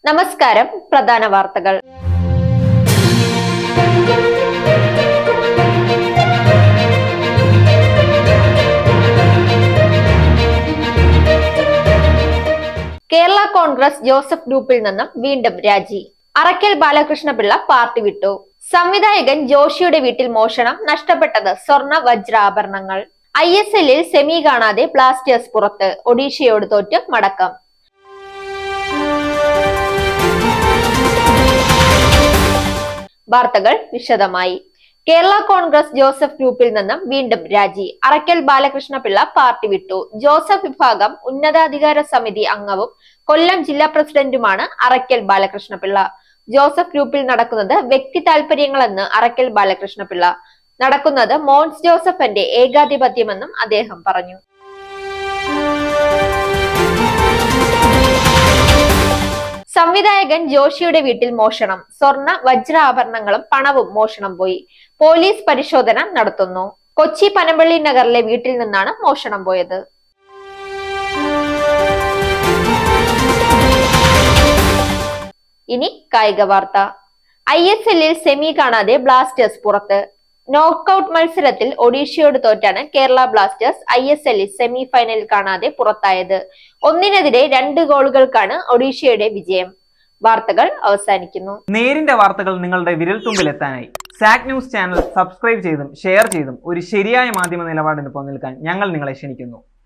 നമസ്കാരം. പ്രധാന വാർത്തകൾ. കേരള കോൺഗ്രസ് ജോസഫ് ഗ്രൂപ്പിൽ നിന്നും വീണ്ടും രാജി. അറക്കൽ ബാലകൃഷ്ണപിള്ള പാർട്ടി വിട്ടു. സംവിധായകൻ ജോഷിയുടെ വീട്ടിൽ മോഷണം, നഷ്ടപ്പെട്ടത് സ്വർണ്ണ വജ്രാഭരണങ്ങൾ. ISLൽ സെമി കാണാതെ ബ്ലാസ്റ്റേഴ്സ് പുറത്ത്, ഒഡീഷയോട് തോറ്റ് മടക്കം. വാർത്തകൾ വിശദമായി. കേരള കോൺഗ്രസ് ജോസഫ് ഗ്രൂപ്പിൽ നിന്നും വീണ്ടും രാജി. അറക്കൽ ബാലകൃഷ്ണപിള്ള പാർട്ടി വിട്ടു. ജോസഫ് വിഭാഗം ഉന്നതാധികാര സമിതി അംഗവും കൊല്ലം ജില്ലാ പ്രസിഡന്റുമാണ് അറക്കൽ ബാലകൃഷ്ണപിള്ള. ജോസഫ് ഗ്രൂപ്പിൽ നടക്കുന്നത് വ്യക്തി താല്പര്യങ്ങളെന്ന് അറക്കൽ ബാലകൃഷ്ണപിള്ള. നടക്കുന്നത് മോൻസ് ജോസഫിന്റെ ഏകാധിപത്യമെന്നും അദ്ദേഹം പറഞ്ഞു. സംവിധായകൻ ജോഷിയുടെ വീട്ടിൽ മോഷണം, സ്വർണ്ണ വജ്രാഭരണങ്ങളും പണവും മോഷണം പോയി. പോലീസ് പരിശോധന നടത്തുന്നു. കൊച്ചി പനമ്പള്ളി നഗറിലെ വീട്ടിൽ നിന്നാണ് മോഷണം പോയത്. ഇനി കായിക വാർത്ത. ISLൽ സെമി കാണാതെ ബ്ലാസ്റ്റേഴ്സ് പുറത്ത്. നോക്കൌട്ട് മത്സരത്തിൽ ഒഡീഷയോട് തോറ്റാണ് കേരള ബ്ലാസ്റ്റേഴ്സ് ISLൽ സെമി ഫൈനൽ കാണാതെ പുറത്തായത്. 1-2 ഗോളുകൾക്കാണ് ഒഡീഷയുടെ വിജയം. വാർത്തകൾ അവസാനിക്കുന്നു. നേരിന്റെ വാർത്തകൾ നിങ്ങളുടെ വിരൽത്തുമ്പിലെത്താനായി സാക് ന്യൂസ് ചാനൽ സബ്സ്ക്രൈബ് ചെയ്തും ഷെയർ ചെയ്തും ഒരു ശരിയായ മാധ്യമ നിലപാടിന് നിൽക്കാൻ ഞങ്ങൾ നിങ്ങളെ ക്ഷണിക്കുന്നു.